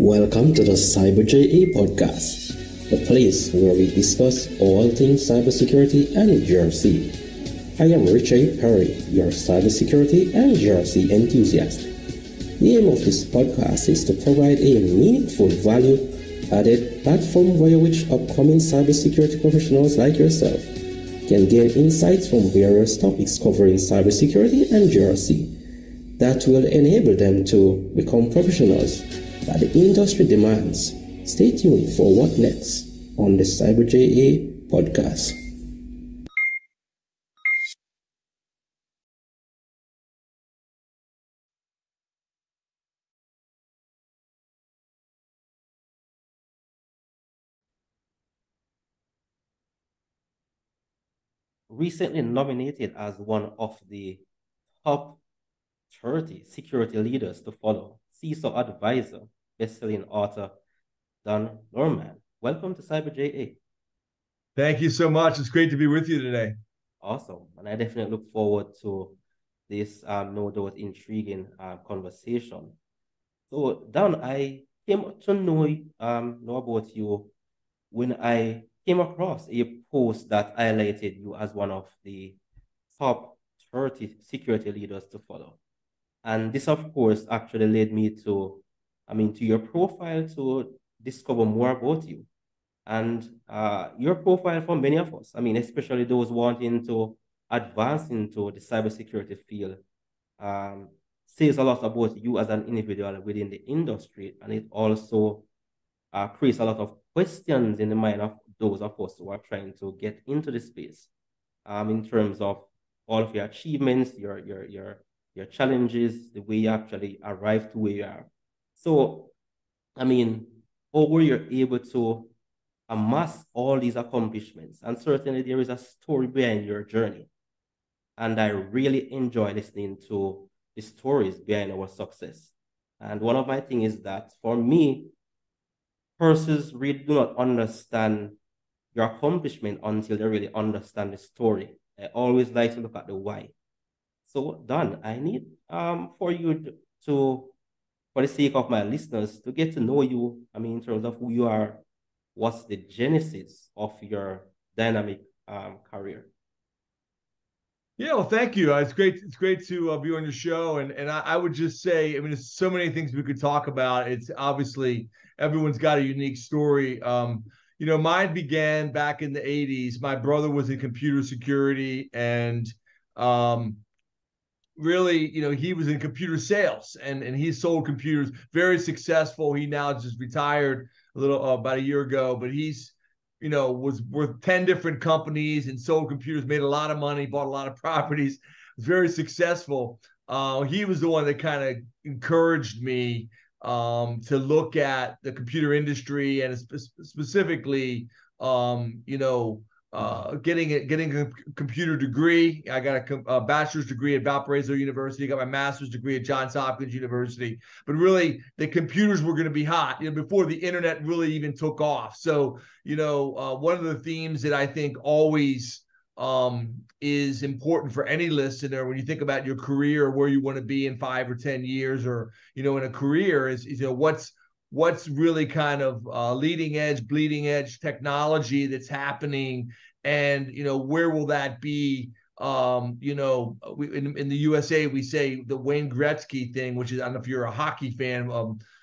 Welcome to the CyberJA podcast, the place where we discuss all things cybersecurity and GRC. I am Richard Perry, your cybersecurity and GRC enthusiast. The aim of this podcast is to provide a meaningful, value-added platform via which upcoming cybersecurity professionals like yourself can gain insights from various topics covering cybersecurity and GRC that will enable them to become professionals that the industry demands. Stay tuned for what next on the CyberJA podcast. Recently nominated as one of the top 30 security leaders to follow, CISO Advisor, Bestselling Author, Dan Lohrmann. Welcome to CyberJA. Thank you so much. It's great to be with you today. Awesome. And I definitely look forward to this no doubt intriguing conversation. So Dan, I came to know about you when I came across a post that highlighted you as one of the top 30 security leaders to follow. And this, of course, actually led me to your profile to discover more about you. And your profile for many of us, especially those wanting to advance into the cybersecurity field, says a lot about you as an individual within the industry. And it also creates a lot of questions in the mind of those of us who are trying to get into the space, in terms of all of your achievements, your challenges, the way you actually arrived to where you are. So, how were you able to amass all these accomplishments? And certainly there is a story behind your journey. And I really enjoy listening to the stories behind our success. And one of my things is that for me, persons really do not understand your accomplishment until they really understand the story. I always like to look at the why. So, Dan, I need for you to, for the sake of my listeners, to get to know you. In terms of who you are, what's the genesis of your dynamic career? Yeah, well, thank you. It's great. It's great to be on your show. And I would just say, there's so many things we could talk about. It's obviously everyone's got a unique story. Mine began back in the 80s. My brother was in computer security, and really, he was in computer sales, and he sold computers, very successful. He now just retired a little about a year ago, but he's was worth 10 different companies and sold computers, made a lot of money, bought a lot of properties, was very successful. He was the one that kind of encouraged me to look at the computer industry, and specifically, getting a computer degree. I got a bachelor's degree at Valparaiso University. Got my master's degree at Johns Hopkins University. But really, the computers were going to be hot, before the internet really even took off. So, one of the themes that I think always is important for any listener when you think about your career or where you want to be in 5 or 10 years, or in a career, is what's really kind of leading edge, bleeding edge technology that's happening, and where will that be? In the USA, we say the Wayne Gretzky thing, which is, I don't know if you're a hockey fan,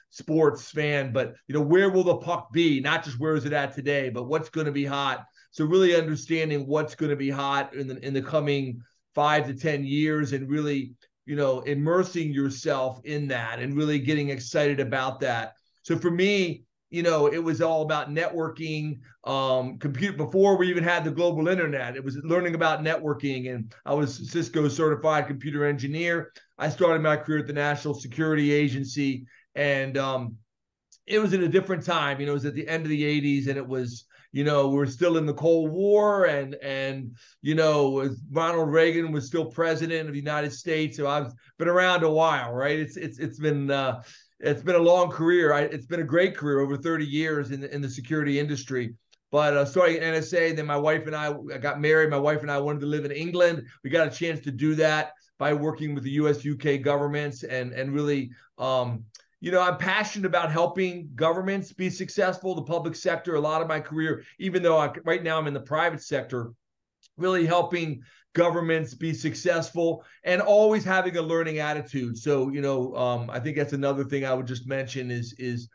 sports fan, but where will the puck be? Not just where is it at today, but what's going to be hot. So really understanding what's going to be hot in the coming 5 to 10 years, and really immersing yourself in that and really getting excited about that. So for me, it was all about networking, before we even had the global internet. It was learning about networking, and I was Cisco certified computer engineer. I started my career at the National Security Agency, and it was at a different time. It was at the end of the 80s, and it was, we were still in the Cold War, and Ronald Reagan was still president of the United States. So I've been around a while, right? It's been a long career. It's been a great career, over 30 years in the security industry. But starting at NSA, then my wife and I got married. My wife and I wanted to live in England. We got a chance to do that by working with the US, UK governments, and really I'm passionate about helping governments be successful, the public sector. A lot of my career, even though right now I'm in the private sector, really helping governments be successful and always having a learning attitude. So, I think that's another thing I would just mention is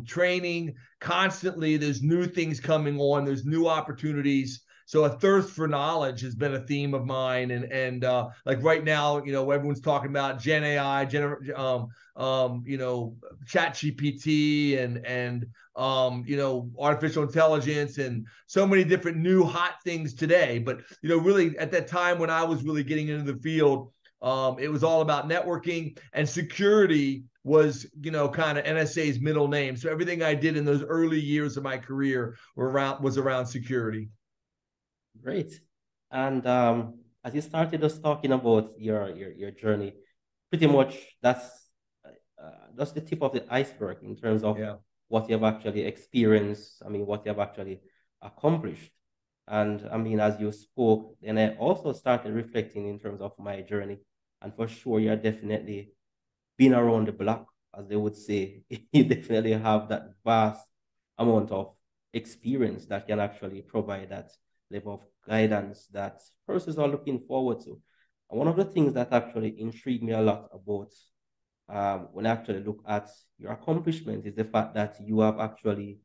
training constantly. There's new things coming on. There's new opportunities. So a thirst for knowledge has been a theme of mine. And like right now, everyone's talking about Gen AI, Chat GPT and artificial intelligence and so many different new hot things today. But, really at that time when I was really getting into the field, it was all about networking, and security was, kind of NSA's middle name. So everything I did in those early years of my career was around security. Great. And as you started us talking about your journey, pretty much that's the tip of the iceberg in terms of what you have actually experienced. I mean, what you have actually accomplished. And I mean, as you spoke, then I also started reflecting in terms of my journey. And for sure, you're definitely been around the block, as they would say. You definitely have that vast amount of experience that can actually provide that level of guidance that persons are looking forward to. And one of the things that actually intrigued me a lot about when I actually look at your accomplishment is the fact that you have actually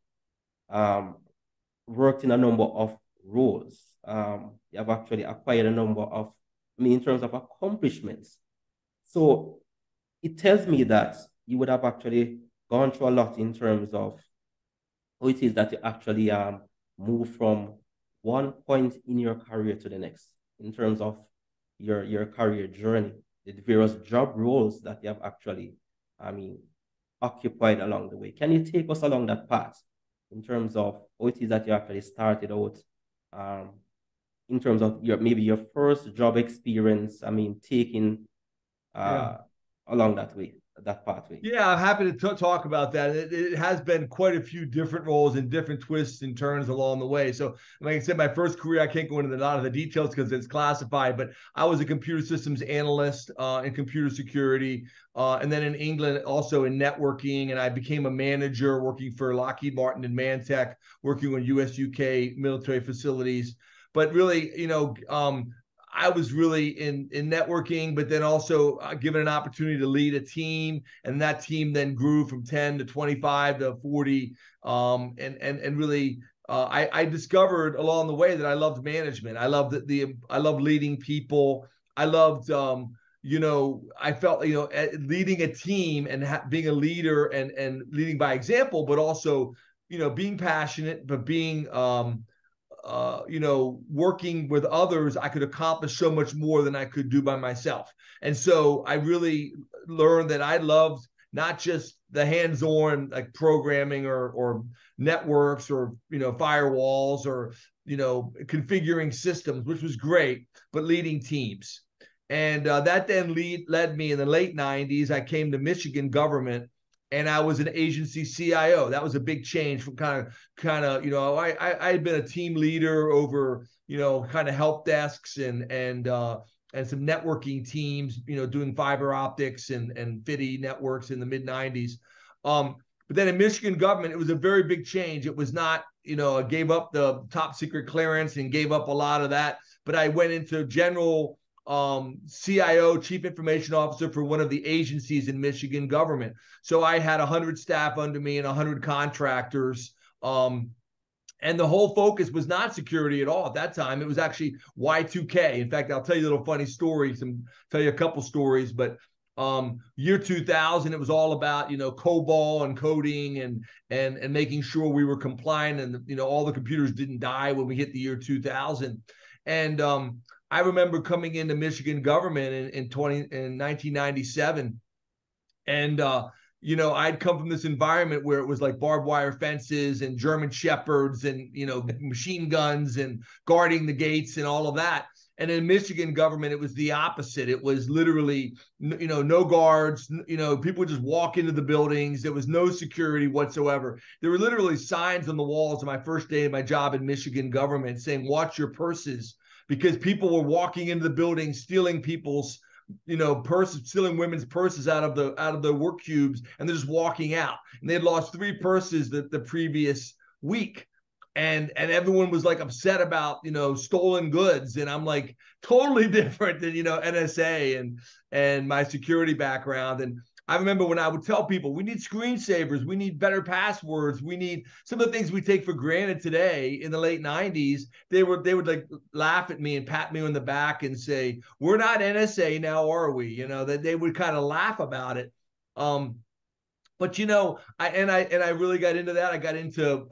worked in a number of roles. You have actually acquired a number of, in terms of accomplishments. So it tells me that you would have actually gone through a lot in terms of how it is that you actually move from one point in your career to the next in terms of your career journey, the various job roles that you have actually, occupied along the way. Can you take us along that path in terms of how it is that you actually started out, in terms of your first job experience, taking along that way, that pathway? Yeah, I'm happy to talk about that. It has been quite a few different roles and different twists and turns along the way. So, like I said, my first career, I can't go into a lot of the details because it's classified, but I was a computer systems analyst in computer security, and then in England, also in networking. And I became a manager working for Lockheed Martin and Mantech, working on US, UK military facilities. But really, I was really in networking, but then also given an opportunity to lead a team, and that team then grew from 10 to 25 to 40, and really I discovered along the way that I loved management. I loved I loved leading people. I loved I felt leading a team and being a leader and leading by example, but also being passionate, but being working with others, I could accomplish so much more than I could do by myself. And so I really learned that I loved not just the hands-on like programming or networks or firewalls or configuring systems, which was great, but leading teams. And that then led me in the late 90s. I came to Michigan government, and I was an agency CIO. That was a big change from kind of, I had been a team leader over, kind of help desks and some networking teams, doing fiber optics and FIDI networks in the mid 90s. But then in Michigan government, it was a very big change. It was not, I gave up the top secret clearance and gave up a lot of that, but I went into general CIO, Chief Information Officer for one of the agencies in Michigan government. So I had 100 staff under me and 100 contractors. And the whole focus was not security at all at that time. It was actually Y2K. In fact, I'll tell you a little funny story, tell you a couple stories, but year 2000, it was all about, COBOL and coding and making sure we were compliant and, all the computers didn't die when we hit the year 2000. And I remember coming into Michigan government in 1997, and I'd come from this environment where it was like barbed wire fences and German shepherds and machine guns and guarding the gates and all of that. And in Michigan government, it was the opposite. It was literally, no guards, people would just walk into the buildings. There was no security whatsoever. There were literally signs on the walls on my first day of my job in Michigan government saying, "Watch your purses," because people were walking into the building, stealing people's purses, stealing women's purses out of the work cubes, and they're just walking out. And they had lost 3 purses the previous week. And everyone was like upset about, stolen goods. And I'm like, totally different than, NSA and my security background. And I remember when I would tell people, we need screensavers, we need better passwords, we need some of the things we take for granted today. In the late 90s, they would like laugh at me and pat me on the back and say, we're not NSA now, are we? That they would kind of laugh about it. But I really got into that. I got into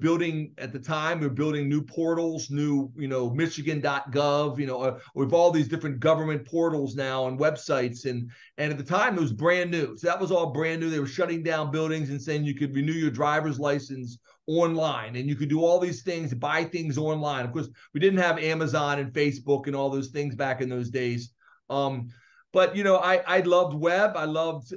building, at the time, we were building new portals, new, Michigan.gov, with all these different government portals now and websites. And at the time, it was brand new. So that was all brand new. They were shutting down buildings and saying you could renew your driver's license online, and you could do all these things, buy things online. Of course, we didn't have Amazon and Facebook and all those things back in those days. But, I loved web. I loved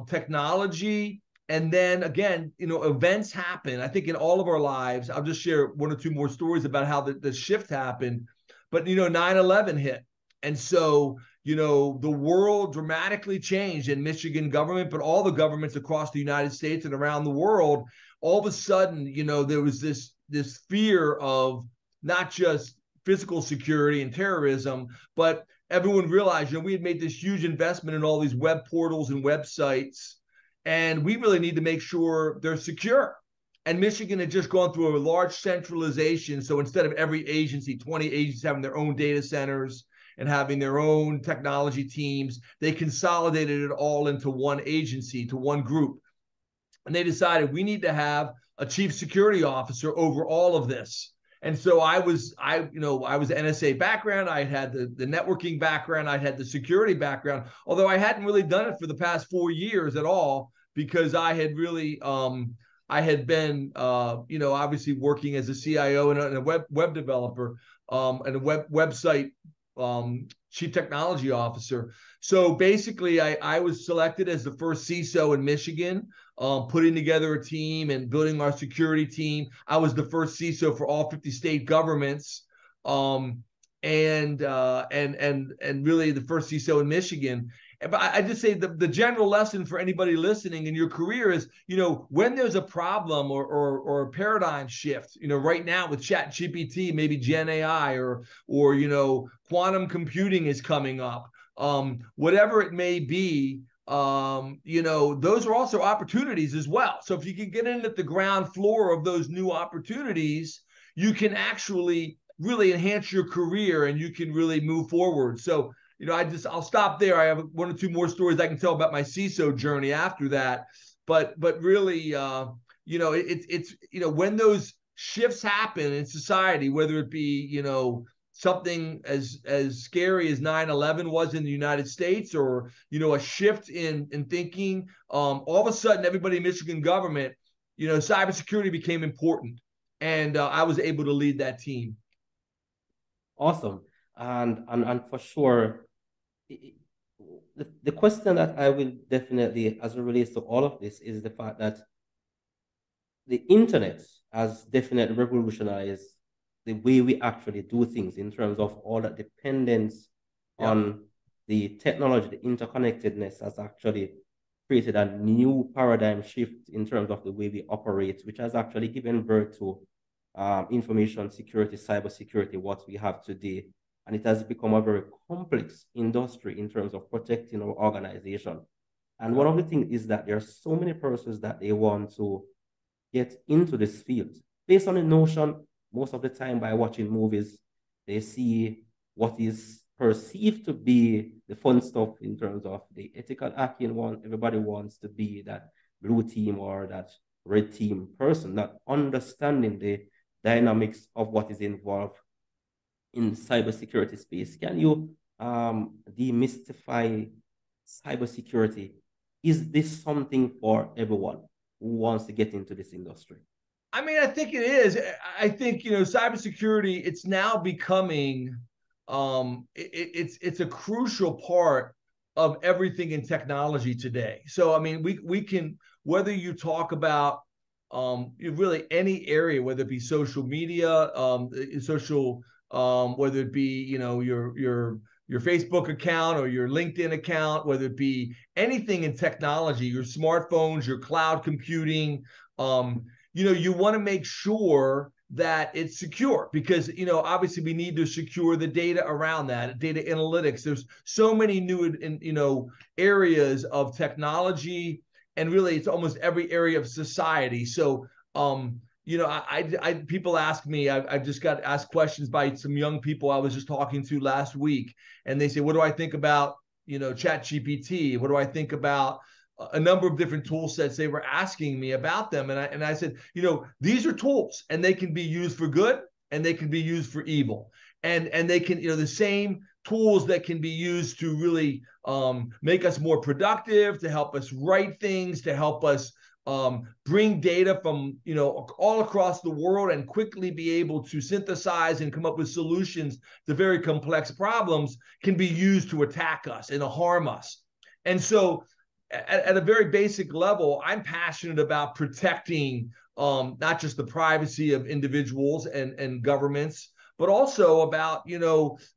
technology. And then again, events happen. I think in all of our lives, I'll just share 1 or 2 more stories about how the shift happened. But, 9/11 hit. And so, the world dramatically changed in Michigan government, but all the governments across the United States and around the world. All of a sudden, there was this fear of not just physical security and terrorism, but everyone realized, we had made this huge investment in all these web portals and websites, and we really need to make sure they're secure. And Michigan had just gone through a large centralization. So instead of every agency, 20 agencies having their own data centers and having their own technology teams, they consolidated it all into one agency, to one group. And they decided we need to have a chief security officer over all of this. And so I was NSA background. I had the networking background. I had the security background, although I hadn't really done it for the past 4 years at all, because I had really, I had been, obviously working as a CIO and a web developer, and a website chief technology officer. So basically, I was selected as the first CISO in Michigan, putting together a team and building our security team. I was the first CISO for all 50 state governments, and really the first CISO in Michigan. But I just say the general lesson for anybody listening in your career is, when there's a problem or a paradigm shift, right now with ChatGPT, maybe Gen AI or quantum computing is coming up, whatever it may be, those are also opportunities as well. So if you can get in at the ground floor of those new opportunities, you can actually really enhance your career and you can really move forward. So, I'll stop there. I have 1 or 2 more stories I can tell about my CISO journey after that. But really, it's when those shifts happen in society, whether it be, something as scary as 9/11 was in the United States, or, a shift in thinking, all of a sudden, everybody in Michigan government, cybersecurity became important. And I was able to lead that team. Awesome. And for sure, the question that I will definitely, as it relates to all of this, is the fact that the internet has definitely revolutionized the way we actually do things, in terms of all that dependence on the technology. The interconnectedness has actually created a new paradigm shift in terms of the way we operate, which has actually given birth to information security, cybersecurity, what we have today. And it has become a very complex industry in terms of protecting our organization. And one of the things is that there are so many persons that they want to get into this field based on the notion, most of the time by watching movies, they see what is perceived to be the fun stuff in terms of the ethical hacking. Everybody wants to be that blue team or that red team person, not understanding the dynamics of what is involved in cybersecurity space. Can you demystify cybersecurity? Is this something for everyone who wants to get into this industry? I mean, I think it is. I think, cybersecurity, it's now becoming, it's a crucial part of everything in technology today. So, I mean, we can, whether you talk about really any area, whether it be social media, whether it be, your your Facebook account or your LinkedIn account, whether it be anything in technology, your smartphones, your cloud computing, you want to make sure that it's secure, because, obviously we need to secure the data around that, data analytics. There's so many new, areas of technology, and really it's almost every area of society. So, people ask me, I've just got asked questions by some young people I was just talking to last week, and they say, what do I think about, ChatGPT? What do I think about a number of different tool sets? They were asking me about them. And I said, these are tools, and they can be used for good and they can be used for evil. And they can, the same tools that can be used to really make us more productive, to help us write things, to help us bring data from, all across the world and quickly be able to synthesize and come up with solutions to very complex problems, can be used to attack us and to harm us. And so at a very basic level, I'm passionate about protecting not just the privacy of individuals and governments, but also about,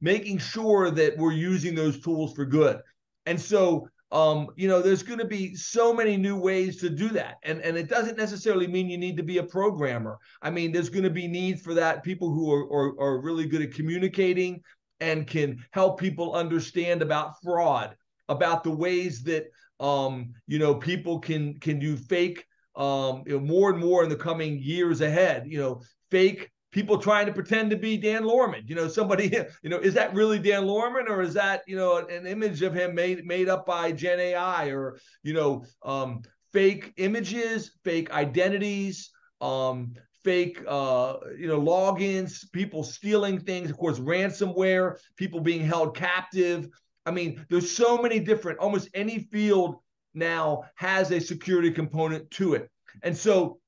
making sure that we're using those tools for good. And so, there's going to be so many new ways to do that. And it doesn't necessarily mean you need to be a programmer. I mean, there's going to be needs for that, people who are really good at communicating and can help people understand about fraud, about the ways that people can do fake, more and more in the coming years ahead, fake people trying to pretend to be Dan Lohrmann, somebody, is that really Dan Lohrmann, or is that, an image of him made up by Gen AI, or, fake images, fake identities, fake, logins, people stealing things, of course, ransomware, people being held captive. I mean, there's so many different, almost any field now has a security component to it. And so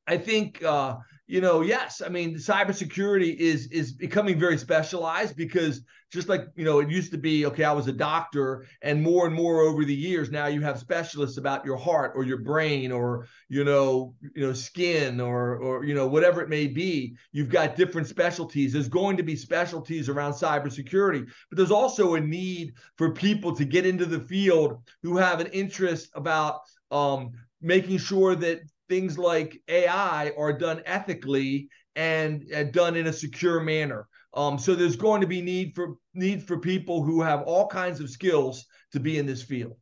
I think, yes, I mean, cybersecurity is becoming very specialized, because just like, it used to be, okay, I was a doctor, and more over the years, now you have specialists about your heart or your brain, or, skin, or, whatever it may be. You've got different specialties. There's going to be specialties around cybersecurity, but there's also a need for people to get into the field who have an interest about making sure that things like AI are done ethically and done in a secure manner. So there's going to be need for people who have all kinds of skills to be in this field.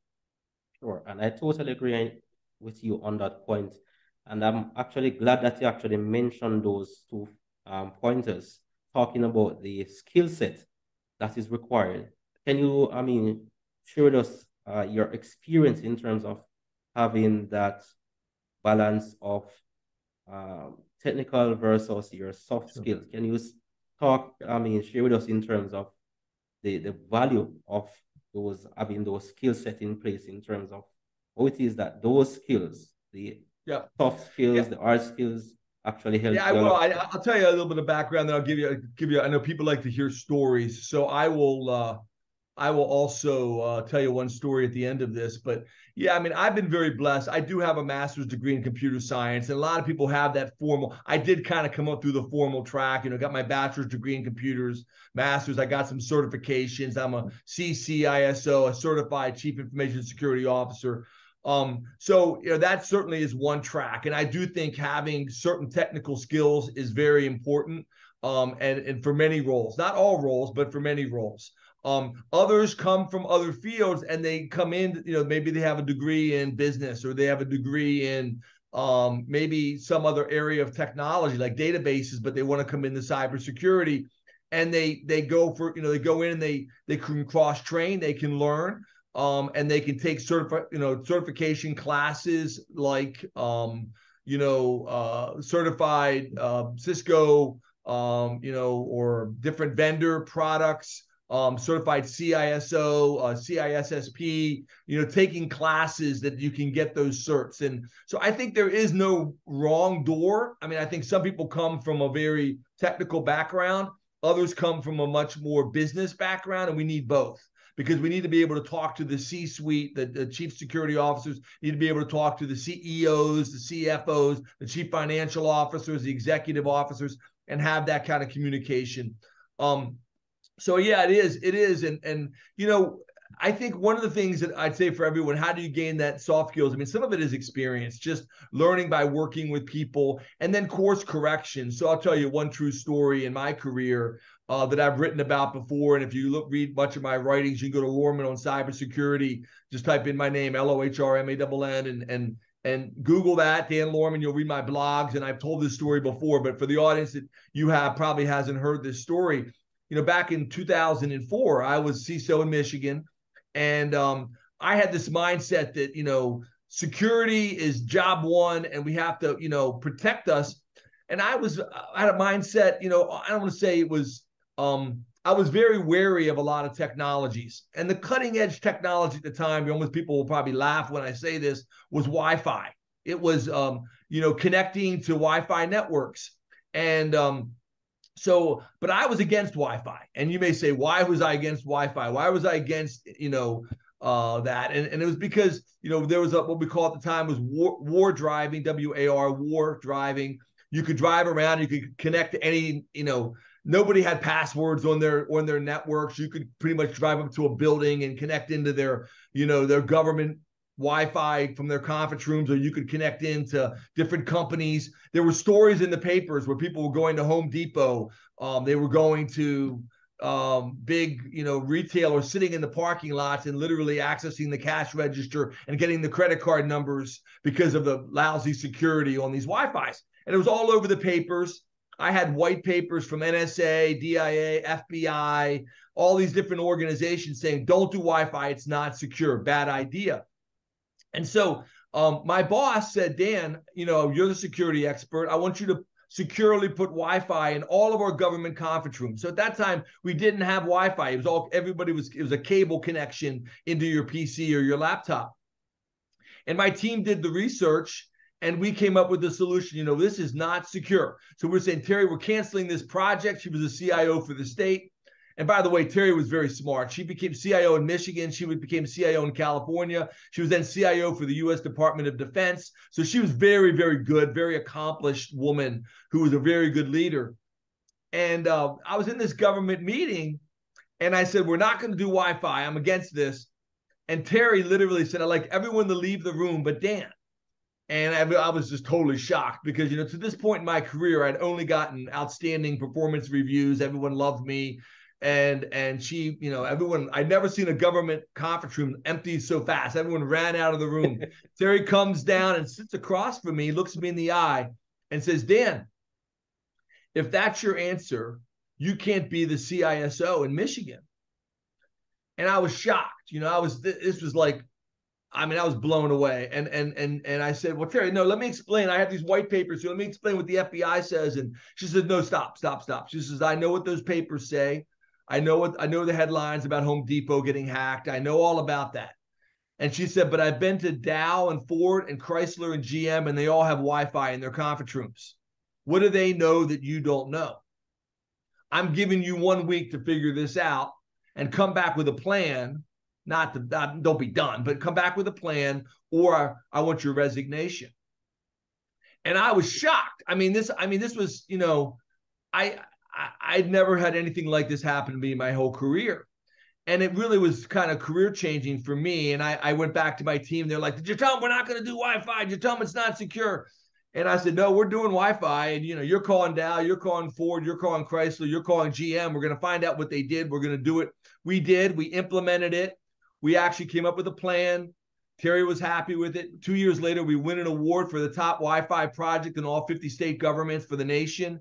Sure, and I totally agree with you on that point. And I'm actually glad that you actually mentioned those two pointers, talking about the skill set that is required. Can you, share with us your experience in terms of having that balance of technical versus your soft skills? Can you share with us in terms of the value of having those skill set in place, in terms of how it is that those skills, the soft skills, the hard skills, actually help? Yeah, I'll tell you a little bit of background, then I'll give you. I know people like to hear stories, so I will also tell you one story at the end of this. But yeah, I mean, I've been very blessed. I do have a master's degree in computer science, and a lot of people have that formal. I did kind of come up through the formal track, got my bachelor's degree in computers, master's. I got some certifications. I'm a CISO, a certified Chief Information Security Officer. So that certainly is one track, and I do think having certain technical skills is very important, and for many roles, not all roles, but for many roles. Others come from other fields, and they come in, maybe they have a degree in business, or they have a degree in maybe some other area of technology like databases, but they want to come into cybersecurity, and they go for, they go in and they can cross train, they can learn, and they can take certification classes like certified Cisco, or different vendor products, certified CISO, CISSP, taking classes that you can get those certs. And so I think there is no wrong door. I mean, I think some people come from a very technical background. Others come from a much more business background, and we need both, because we need to be able to talk to the C-suite, the chief security officers, need to be able to talk to the CEOs, the CFOs, the chief financial officers, the executive officers, and have that kind of communication. So yeah, it is. And, you know, I think one of the things that I'd say for everyone, how do you gain that soft skills? I mean, some of it is experience, just learning by working with people, and then course correction. So I'll tell you one true story in my career that I've written about before. And if you read much of my writings, you can go to Lohrmann on cybersecurity. Just type in my name, Lohrmann, and Google that, Dan Lohrmann. You'll read my blogs, and I've told this story before. But for the audience that you have probably hasn't heard this story, you know, back in 2004, I was CISO in Michigan. And I had this mindset that, you know, security is job one and we have to, you know, protect us. And I had a mindset, you know, I don't want to say it was, I was very wary of a lot of technologies. And the cutting edge technology at the time, almost people will probably laugh when I say this, was Wi-Fi. It was, you know, connecting to Wi-Fi networks. And so, but I was against Wi-Fi. And you may say, why was I against Wi-Fi? Why was I against, you know, that? And it was because, you know, there was what we call at the time was war driving, WAR, war driving. You could drive around, you could connect to any, you know, nobody had passwords on their networks. You could pretty much drive up to a building and connect into their, you know, their government Wi-Fi from their conference rooms, or you could connect into different companies. There were stories in the papers where people were going to Home Depot. They were going to big, you know, retailers, sitting in the parking lots and literally accessing the cash register and getting the credit card numbers because of the lousy security on these Wi-Fis. And it was all over the papers. I had white papers from NSA, DIA, FBI, all these different organizations saying, don't do Wi-Fi. It's not secure. Bad idea. And so my boss said, Dan, you know, you're the security expert. I want you to securely put Wi-Fi in all of our government conference rooms. So at that time, we didn't have Wi-Fi. It was a cable connection into your PC or your laptop. And my team did the research and we came up with the solution. You know, this is not secure. So we're saying, Terry, we're canceling this project. She was a CIO for the state. And by the way, Terry was very smart. She became CIO in Michigan. She became CIO in California. She was then CIO for the U.S. Department of Defense. So she was very, very good, very accomplished woman who was a very good leader. And I was in this government meeting and I said, we're not going to do Wi-Fi. I'm against this. And Terry literally said, I'd like everyone to leave the room but Dan. And I was just totally shocked because, you know, to this point in my career, I'd only gotten outstanding performance reviews. Everyone loved me. And she, you know, everyone, I'd never seen a government conference room empty so fast. Everyone ran out of the room. Terry comes down and sits across from me, looks me in the eye and says, Dan, if that's your answer, you can't be the CISO in Michigan. And I was shocked. You know, this was like, I mean, I was blown away. And I said, well, Terry, no, let me explain. I have these white papers here. Let me explain what the FBI says. And she said, no, stop. She says, I know what those papers say. I know the headlines about Home Depot getting hacked. I know all about that. And she said, but I've been to Dow and Ford and Chrysler and GM, and they all have Wi-Fi in their conference rooms. What do they know that you don't know? I'm giving you 1 week to figure this out and come back with a plan. Don't be done, but come back with a plan, or I want your resignation. And I was shocked. I mean, this was, you know, I'd never had anything like this happen to me my whole career. And it really was kind of career changing for me. And I went back to my team. They're like, did you tell them we're not going to do Wi-Fi? Did you tell them it's not secure? And I said, no, we're doing Wi-Fi. And, you know, you're calling Dow, you're calling Ford, you're calling Chrysler, you're calling GM. We're going to find out what they did. We're going to do it. We did. We implemented it. We actually came up with a plan. Terry was happy with it. 2 years later, we win an award for the top Wi-Fi project in all 50 state governments for the nation.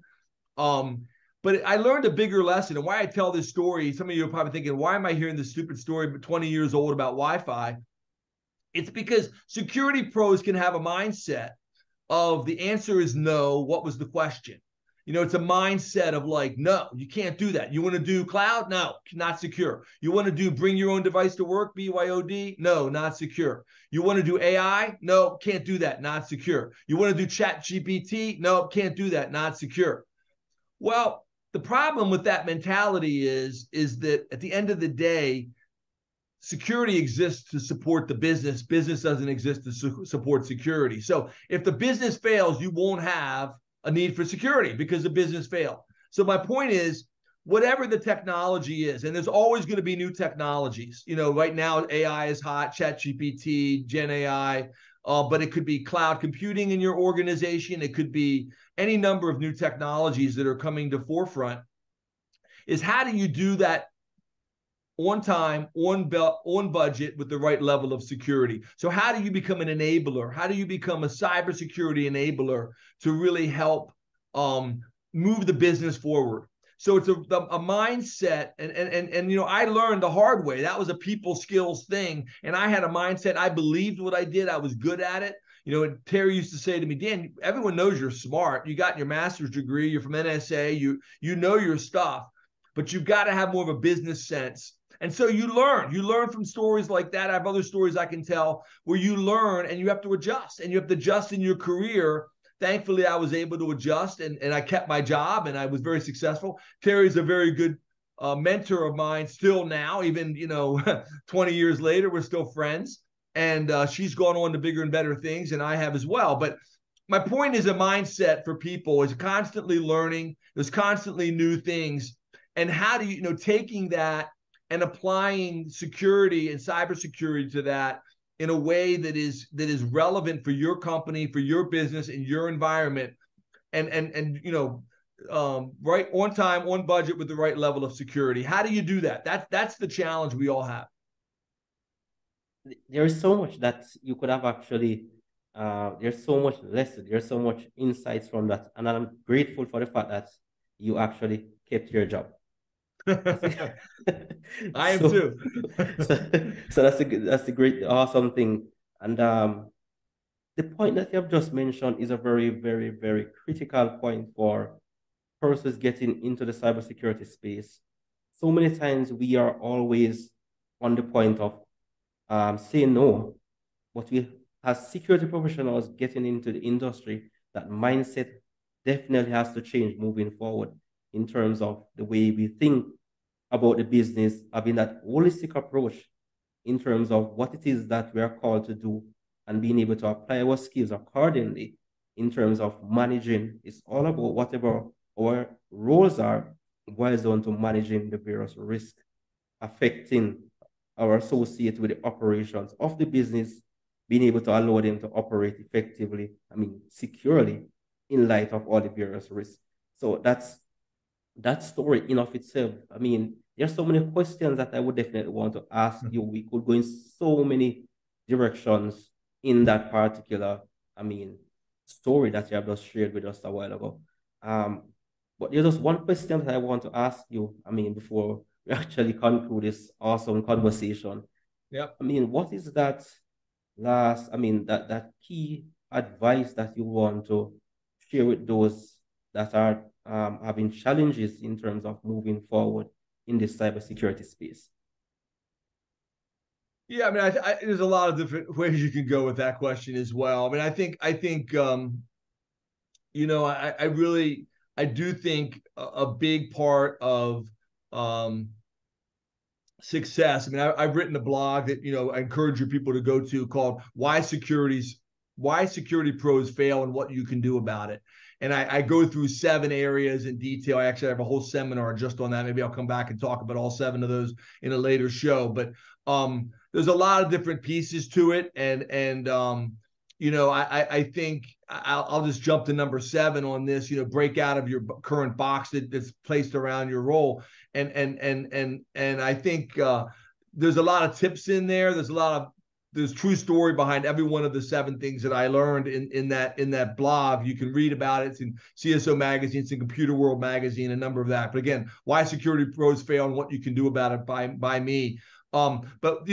But I learned a bigger lesson. And why I tell this story, some of you are probably thinking, why am I hearing this stupid story 20 years old about Wi-Fi? It's because security pros can have a mindset of the answer is no. What was the question? You know, it's a mindset of like, no, you can't do that. You want to do cloud? No, not secure. You want to do bring your own device to work, BYOD? No, not secure. You want to do AI? No, can't do that, not secure. You want to do chat GPT? No, can't do that, not secure. Well, the problem with that mentality is that at the end of the day, security exists to support the business. Business doesn't exist to support security. So if the business fails, you won't have a need for security because the business failed. So my point is, whatever the technology is, and there's always going to be new technologies. Right now AI is hot, ChatGPT, Gen AI, but it could be cloud computing in your organization. It could be any number of new technologies that are coming to forefront. Is how do you do that on time, on budget, with the right level of security? So how do you become an enabler? How do you become a cybersecurity enabler to really help move the business forward? So it's a mindset, and I learned the hard way. That was a people skills thing, and I had a mindset. I believed what I did. I was good at it. And Terry used to say to me, Dan, everyone knows you're smart. You got your master's degree. You're from NSA. You know your stuff, but you've got to have more of a business sense. And so you learn from stories like that. I have other stories I can tell where you learn and you have to adjust, and you have to adjust in your career. Thankfully, I was able to adjust, and I kept my job, and I was very successful. Terry's a very good mentor of mine still now, even 20 years later, we're still friends. And she's gone on to bigger and better things, and I have as well. But my point is, a mindset for people is constantly learning. There's constantly new things. And how do you, taking that and applying security and cybersecurity to that in a way that is relevant for your company, for your business, and your environment, and right on time, on budget, with the right level of security. How do you do that? That's the challenge we all have. There is so much that you could have actually. There's so much lesson. There's so much insights from that, and I'm grateful for the fact that you actually kept your job. I am too. so that's a great, awesome thing. And the point that you have just mentioned is a very, very, very critical point for persons getting into the cybersecurity space. So many times we are always on the point of saying no, but we, as security professionals getting into the industry, that mindset definitely has to change moving forward, in terms of the way we think about the business, having that holistic approach in terms of what it is that we are called to do, and being able to apply our skills accordingly in terms of managing. It's all about whatever our roles are, boils down to managing the various risks affecting our associates with the operations of the business, being able to allow them to operate effectively, securely, in light of all the various risks. So that story in of itself, there's so many questions that I would definitely want to ask you. We could go in so many directions in that particular, story that you have just shared with us a while ago. But there's just one question that I want to ask you, before we actually conclude this awesome conversation. Yep. What is that that key advice that you want to share with those that are having challenges in terms of moving forward in this cybersecurity space? Yeah, there's a lot of different ways you can go with that question as well. I think I do think a big part of success. I've written a blog that I encourage your people to go to, called Why Security Pros Fail and What You Can Do About It. And I go through 7 areas in detail. I actually have a whole seminar just on that. Maybe I'll come back and talk about all 7 of those in a later show. But there's a lot of different pieces to it. And I think I'll just jump to number 7 on this, break out of your current box that's placed around your role. And I think there's a lot of tips in there. There's true story behind every one of the 7 things that I learned in that blog. You can read about it. It's in CISO magazine, it's in Computer World magazine, a number of that. But again, Why Security Pros Fail and What You Can Do About It by me. But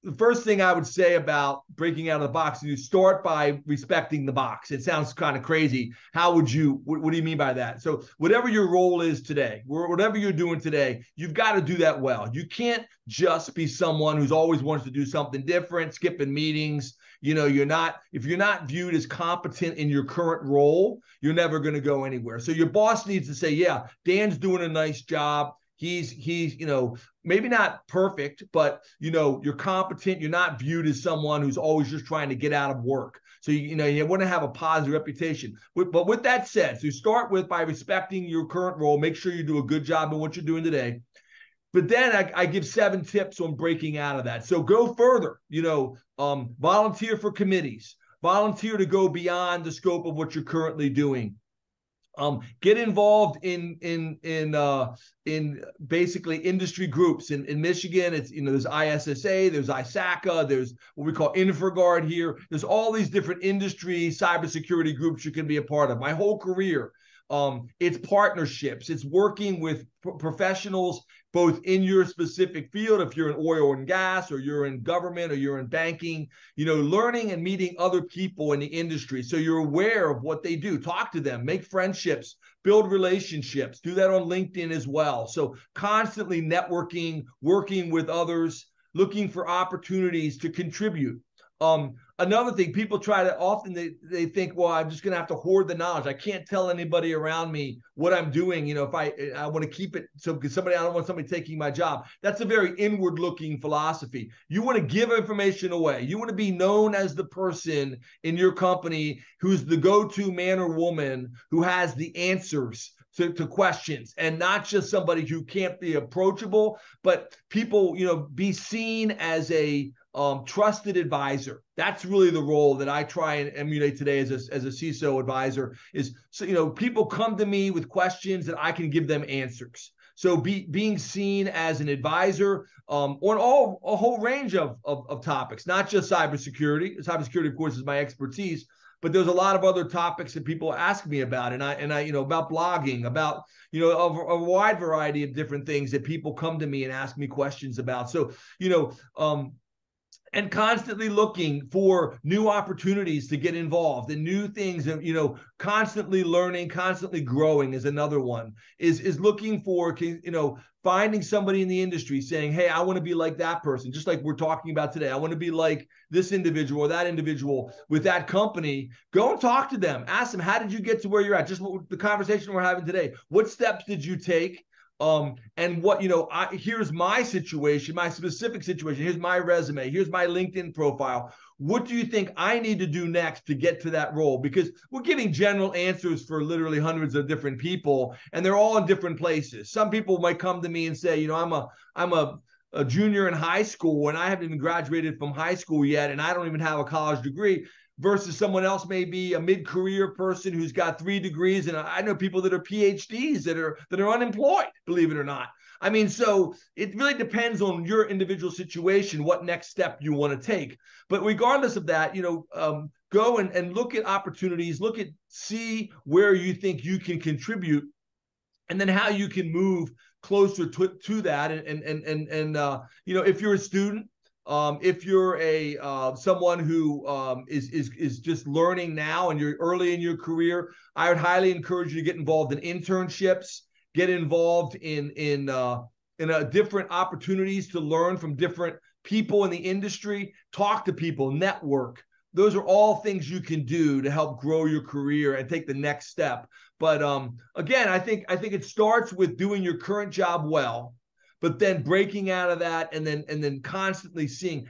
the first thing I would say about breaking out of the box is you start by respecting the box. It sounds kind of crazy. What do you mean by that? So whatever your role is today, whatever you're doing today, you've got to do that well. You can't just be someone who's always wants to do something different, skipping meetings. If you're not viewed as competent in your current role, you're never going to go anywhere. So your boss needs to say, yeah, Dan's doing a nice job. He's maybe not perfect, but you're competent. You're not viewed as someone who's always just trying to get out of work. So, you want to have a positive reputation. But with that said, so you start with by respecting your current role, make sure you do a good job in what you're doing today. But then I give 7 tips on breaking out of that. So go further, volunteer for committees, volunteer to go beyond the scope of what you're currently doing. Get involved in basically industry groups. In Michigan, it's there's ISSA, there's ISACA, there's what we call InfraGard here. There's all these different industry cybersecurity groups you can be a part of. My whole career, it's partnerships. It's working with professionals both in your specific field, if you're in oil and gas, or you're in government, or you're in banking, learning and meeting other people in the industry. So you're aware of what they do. Talk to them, make friendships, build relationships, do that on LinkedIn as well. So constantly networking, working with others, looking for opportunities to contribute. Another thing, people try to often they think, well, I'm just going to have to hoard the knowledge. I can't tell anybody around me what I'm doing. If I want to keep it so because I don't want somebody taking my job. That's a very inward looking philosophy. You want to give information away. You want to be known as the person in your company who's the go-to man or woman who has the answers to questions, and not just somebody who can't be approachable, but people, be seen as a trusted advisor. That's really the role that I try and emulate today as a CISO advisor is, so, people come to me with questions that I can give them answers. So being seen as an advisor on a whole range of topics, not just cybersecurity. Cybersecurity, of course, is my expertise, but there's a lot of other topics that people ask me about, and I about blogging, about a wide variety of different things that people come to me and ask me questions about. So and constantly looking for new opportunities to get involved in new things, and constantly learning, constantly growing is another one. Is looking for finding somebody in the industry saying, hey, I want to be like that person, just like we're talking about today. I want to be like this individual or that individual with that company. Go and talk to them. Ask them, how did you get to where you're at? Just the conversation we're having today. What steps did you take? And what, here's my situation, my specific situation. Here's my resume. Here's my LinkedIn profile. What do you think I need to do next to get to that role? Because we're giving general answers for literally hundreds of different people, and they're all in different places. Some people might come to me and say, I'm a junior in high school, and I haven't even graduated from high school yet, and I don't even have a college degree. Versus someone else may be a mid-career person who's got 3 degrees, and I know people that are PhDs that are unemployed, believe it or not. I mean, so it really depends on your individual situation, what next step you want to take. But regardless of that, go and look at opportunities, see where you think you can contribute, and then how you can move closer to that. And if you're a student, if you're someone who is just learning now and you're early in your career, I would highly encourage you to get involved in internships, get involved in different opportunities to learn from different people in the industry, talk to people, network. Those are all things you can do to help grow your career and take the next step. But again, I think it starts with doing your current job well, but then breaking out of that and then constantly seeing.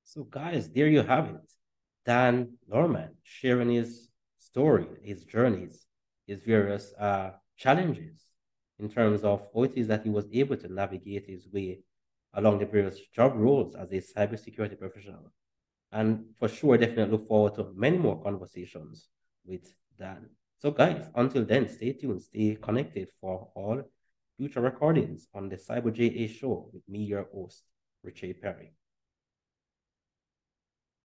So guys, there you have it. Dan Lohrmann sharing his story, his journeys, his various challenges in terms of how it is that he was able to navigate his way along the various job roles as a cybersecurity professional. And for sure, definitely look forward to many more conversations with Dan. So guys, until then, stay tuned, stay connected for all future recordings on the Cyber JA show with me, your host, Richard Perry.